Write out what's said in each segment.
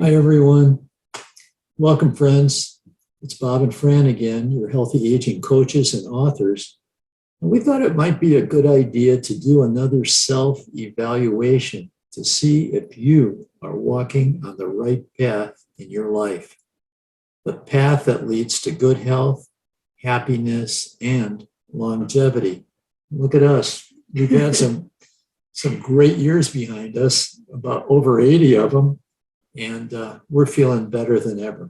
Hi, everyone. Welcome, friends. It's Bob and Fran again, your healthy aging coaches and authors. And we thought it might be a good idea to do another self-evaluation to see if you are walking on the right path in your life, the path that leads to good health, happiness, and longevity. Look at us. We've had some great years behind us, about over 80 of them. And we're feeling better than ever.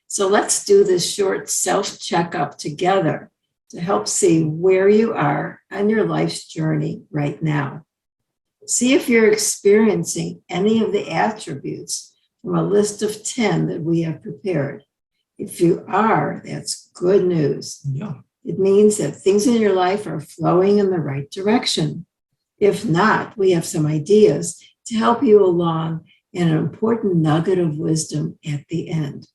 So let's do this short self-checkup together to help see where you are on your life's journey right now. See if you're experiencing any of the attributes from a list of 10 that we have prepared. If you are, that's good news. Yeah. It means that things in your life are flowing in the right direction. If not, we have some ideas to help you along and an important nugget of wisdom at the end.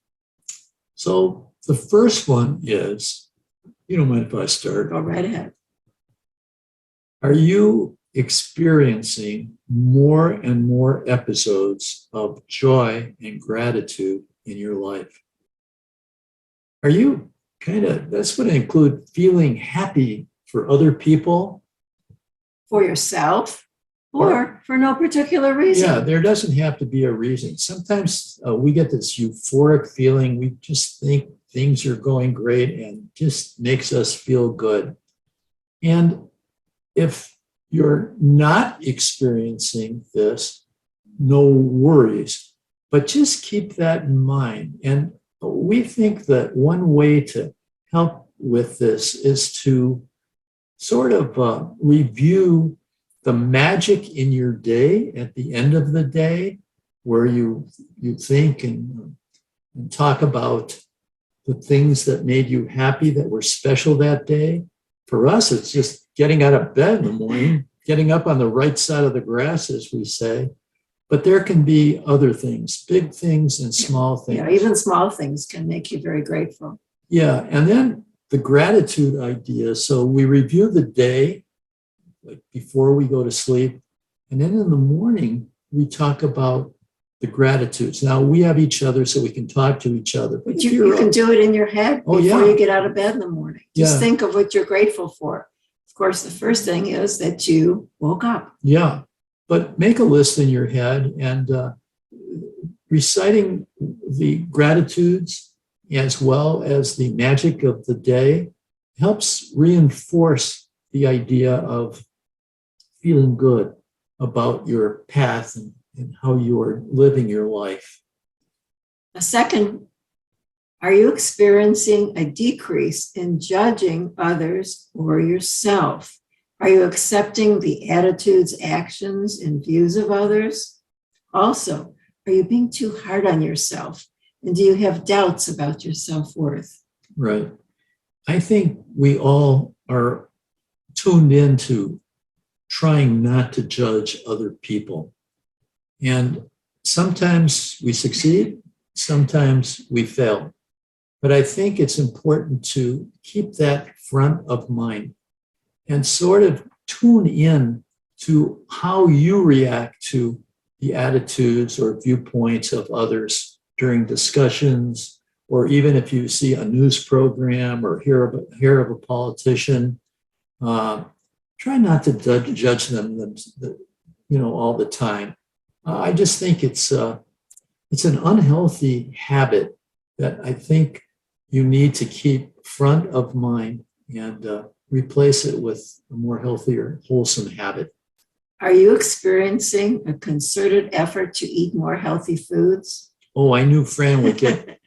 So the first one is, you don't mind if I start? Go right ahead. Are you experiencing more and more episodes of joy and gratitude in your life? Are you that's what I include feeling happy for other people? For yourself? Or for no particular reason. Yeah, there doesn't have to be a reason. Sometimes we get this euphoric feeling. We just think things are going great and just makes us feel good. And if you're not experiencing this, no worries, but just keep that in mind. And we think that one way to help with this is to sort of review the magic in your day at the end of the day, where you think and talk about the things that made you happy, that were special that day. For us, it's just getting out of bed in the morning, getting up on the right side of the grass, as we say. But there can be other things, big things and small things. Yeah, even small things can make you very grateful. Yeah, and then the gratitude idea. So we review the day, like before we go to sleep. And then in the morning, we talk about the gratitudes. Now, we have each other so we can talk to each other. But you can do it in your head before you get out of bed in the morning. Just think of what you're grateful for. Of course, the first thing is that you woke up. Yeah, but make a list in your head and reciting the gratitudes as well as the magic of the day helps reinforce the idea of feeling good about your path and how you are living your life. A second, are you experiencing a decrease in judging others or yourself? Are you accepting the attitudes, actions, and views of others? Also, are you being too hard on yourself? And do you have doubts about your self-worth? Right. I think we all are tuned into trying not to judge other people. And sometimes we succeed, sometimes we fail. But I think it's important to keep that front of mind and sort of tune in to how you react to the attitudes or viewpoints of others during discussions, or even if you see a news program or hear of a politician. Try not to judge them, all the time. I just think it's an unhealthy habit that I think you need to keep front of mind and replace it with a more healthier, wholesome habit. Are you experiencing a concerted effort to eat more healthy foods? Oh, I knew Fran would get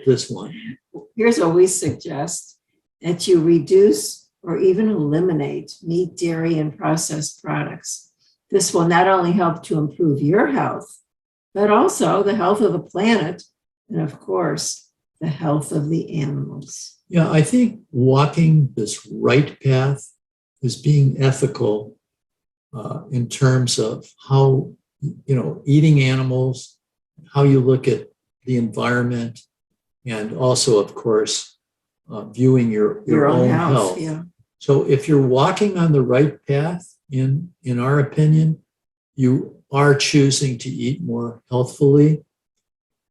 this one. Here's what we suggest: that you reduce or even eliminate meat, dairy, and processed products. This will not only help to improve your health, but also the health of the planet and, of course, the health of the animals. Yeah, I think walking this right path is being ethical in terms of how, eating animals, how you look at the environment, and also, of course, viewing your own health. Yeah. So if you're walking on the right path, in our opinion, you are choosing to eat more healthfully.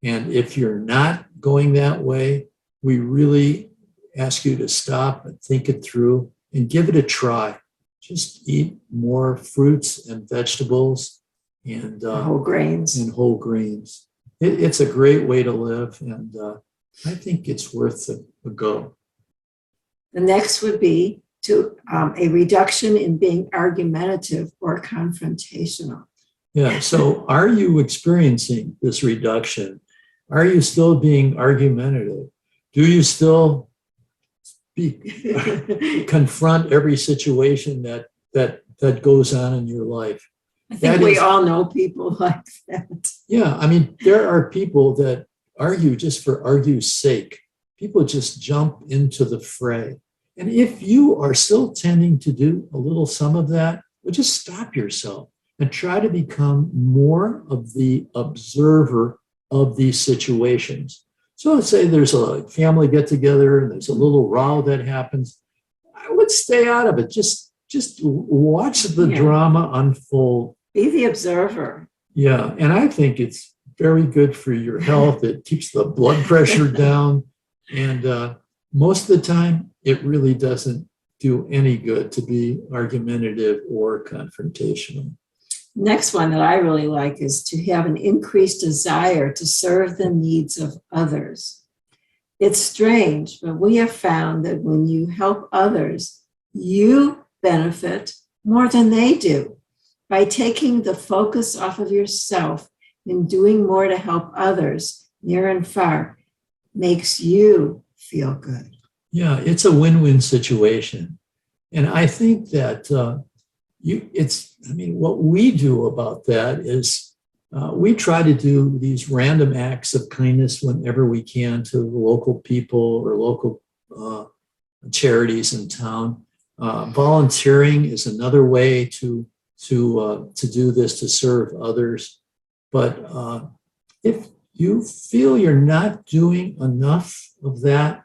And if you're not going that way, we really ask you to stop and think it through and give it a try. Just eat more fruits and vegetables and Whole grains. It's a great way to live, and I think it's worth a go. The next would be to a reduction in being argumentative or confrontational. Yeah, so are you experiencing this reduction? Are you still being argumentative? Do you still confront every situation that goes on in your life? I think we all know people like that. Yeah, I mean, there are people that argue just for argue's sake. People just jump into the fray. And if you are still tending to do a little some of that, well, just stop yourself and try to become more of the observer of these situations. So let's say there's a family get together and there's a little row that happens. I would stay out of it. Just watch the drama unfold. Be the observer. Yeah, and I think it's very good for your health. It keeps the blood pressure down. And most of the time, it really doesn't do any good to be argumentative or confrontational. Next one that I really like is to have an increased desire to serve the needs of others. It's strange, but we have found that when you help others, you benefit more than they do. By taking the focus off of yourself and doing more to help others near and far makes you feel good. Yeah, it's a win-win situation. And I think that what we do about that is we try to do these random acts of kindness whenever we can to local people or local charities in town. Volunteering is another way to do this, to serve others. But if you feel you're not doing enough of that,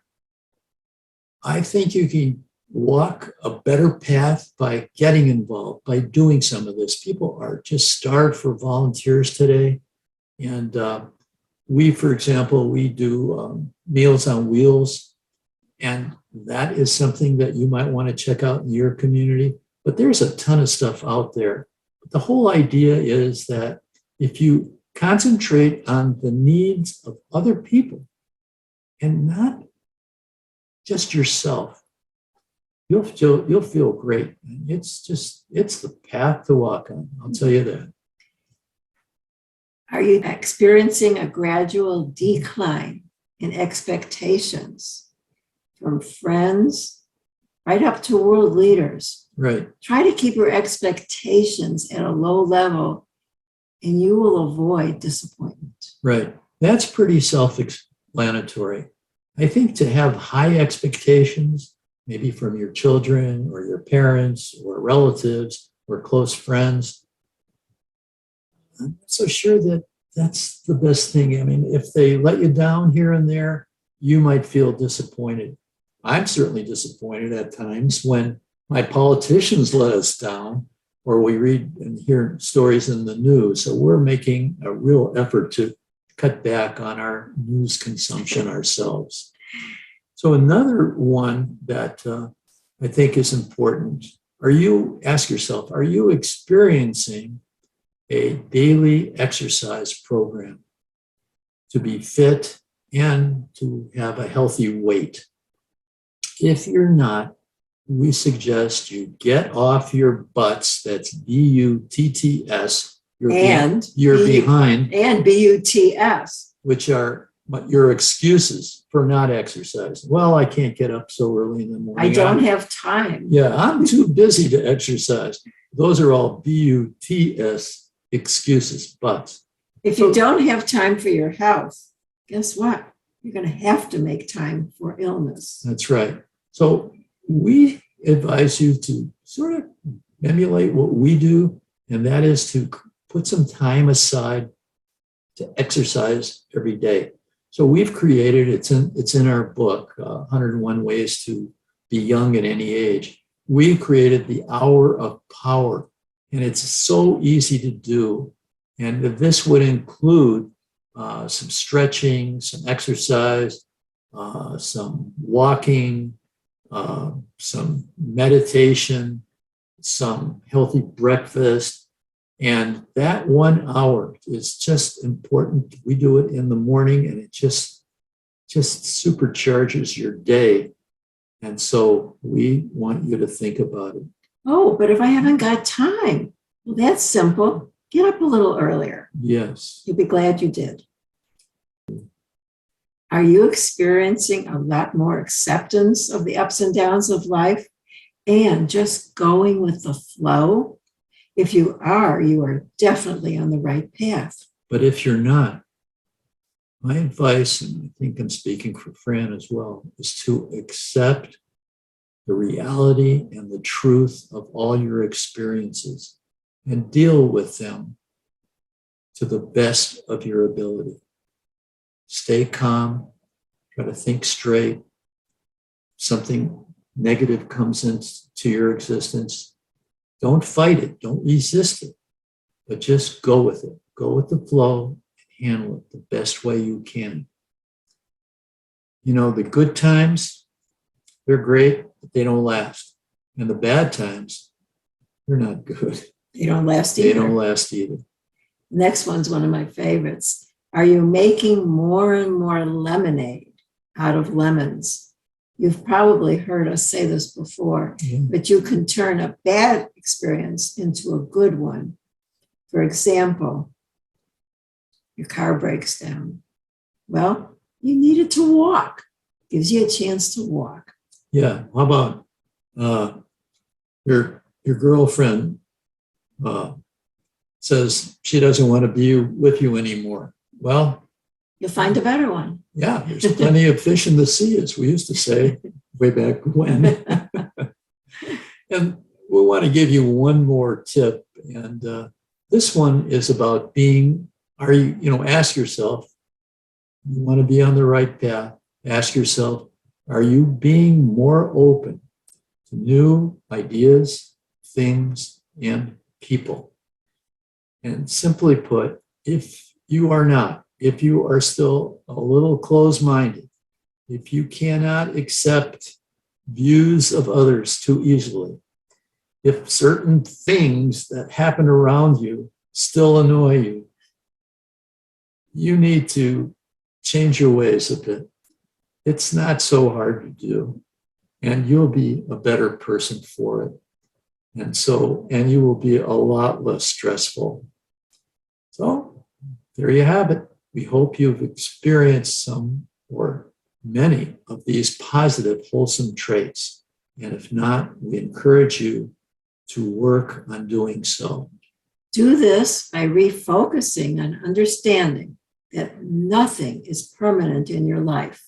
I think you can walk a better path by getting involved, by doing some of this. People are just starved for volunteers today. And we, for example, we do Meals on Wheels. And that is something that you might want to check out in your community. But there's a ton of stuff out there. But the whole idea is that if you concentrate on the needs of other people and not just yourself, you'll feel great. It's the path to walk on. I'll tell you that. Are you experiencing a gradual decline in expectations from friends right up to world leaders? Right. Try to keep your expectations at a low level and you will avoid disappointment. Right. That's pretty self-explanatory. I think to have high expectations, maybe from your children or your parents or relatives or close friends, I'm not so sure that that's the best thing. I mean, if they let you down here and there, you might feel disappointed. I'm certainly disappointed at times when my politicians let us down, or we read and hear stories in the news. So we're making a real effort to cut back on our news consumption ourselves. So another one that I think is important, ask yourself, are you experiencing a daily exercise program to be fit and to have a healthy weight? If you're not, we suggest you get off your butts. That's BUTTS. You're behind. And BUTS. Which are your excuses for not exercising. Well, I can't get up so early in the morning. I don't have time. Yeah, I'm too busy to exercise. Those are all BUTS excuses, but. If you don't have time for your health, guess what? You're going to have to make time for illness. That's right. So we advise you to sort of emulate what we do, and that is to put some time aside to exercise every day. So we've created, it's in our book, 101 Ways to Be Young at Any Age. We created the Hour of Power, and it's so easy to do. And this would include some stretching, some exercise, some walking, some meditation, some healthy breakfast. And that 1 hour is just important. We do it in the morning, and it just supercharges your day. And so we want you to think about it. Oh, but if I haven't got time, well, that's simple. Get up a little earlier. Yes. You'll be glad you did. Are you experiencing a lot more acceptance of the ups and downs of life and just going with the flow? If you are definitely on the right path. But if you're not, my advice, and I think I'm speaking for Fran as well, is to accept the reality and the truth of all your experiences and deal with them to the best of your ability. Stay calm, try to think straight. Something negative comes into your existence. Don't fight it, don't resist it, but just go with it. Go with the flow and handle it the best way you can. You know, the good times, they're great, but they don't last. And the bad times, they're not good. They don't last either. They don't last either. Next one's one of my favorites. Are you making more and more lemonade out of lemons? You've probably heard us say this before, but you can turn a bad experience into a good one. For example, your car breaks down. Well, you needed to walk. Gives you a chance to walk. Yeah. How about your girlfriend says she doesn't want to be with you anymore? Well, you'll find a better one. Yeah, there's plenty of fish in the sea, as we used to say way back when. And we want to give you one more tip. And this one is about ask yourself, you want to be on the right path. Ask yourself, are you being more open to new ideas, things, and people? And simply put, if you are not, if you are still a little closed-minded, if you cannot accept views of others too easily, if certain things that happen around you still annoy you, you need to change your ways a bit. It's not so hard to do, and you'll be a better person for it. And you will be a lot less stressful. So there you have it. We hope you've experienced some or many of these positive, wholesome traits. And if not, we encourage you to work on doing so. Do this by refocusing on understanding that nothing is permanent in your life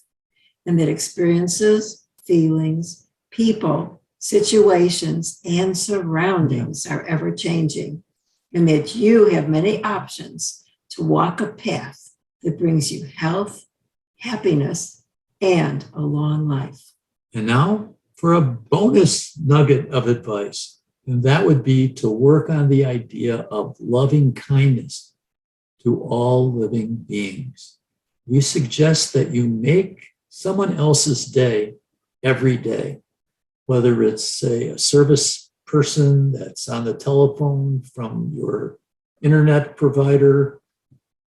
and that experiences, feelings, people, situations, and surroundings are ever changing, and that you have many options to walk a path that brings you health, happiness, and a long life. And now for a bonus nugget of advice, and that would be to work on the idea of loving kindness to all living beings. We suggest that you make someone else's day every day, whether it's, say, a service person that's on the telephone from your internet provider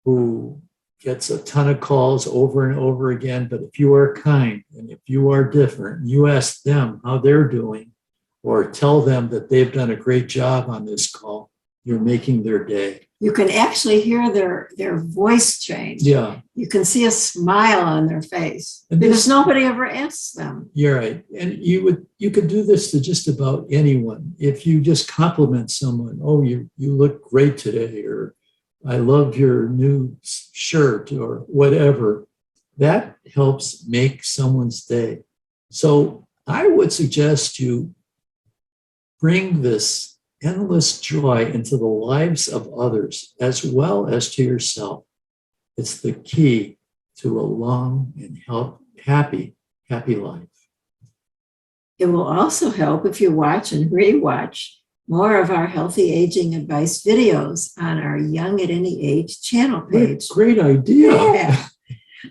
who gets a ton of calls over and over again. But if you are kind and if you are different, and you ask them how they're doing, or tell them that they've done a great job on this call, you're making their day. You can actually hear their voice change. Yeah. You can see a smile on their face because nobody ever asks them. You're right. And you could do this to just about anyone. If you just compliment someone, oh, you look great today, or I love your new shirt, or whatever, that helps make someone's day. So I would suggest you bring this endless joy into the lives of others as well as to yourself. It's the key to a long and happy life. It will also help if you watch and rewatch more of our healthy aging advice videos on our Young at Any Age channel page. Great idea. Yeah.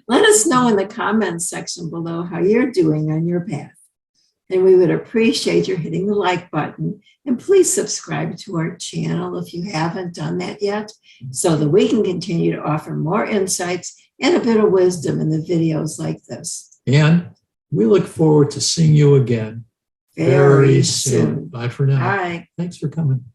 Let us know in the comments section below how you're doing on your path. And we would appreciate your hitting the like button. And please subscribe to our channel if you haven't done that yet, so that we can continue to offer more insights and a bit of wisdom in the videos like this. And we look forward to seeing you again very soon. Bye for now. Bye. Thanks for coming.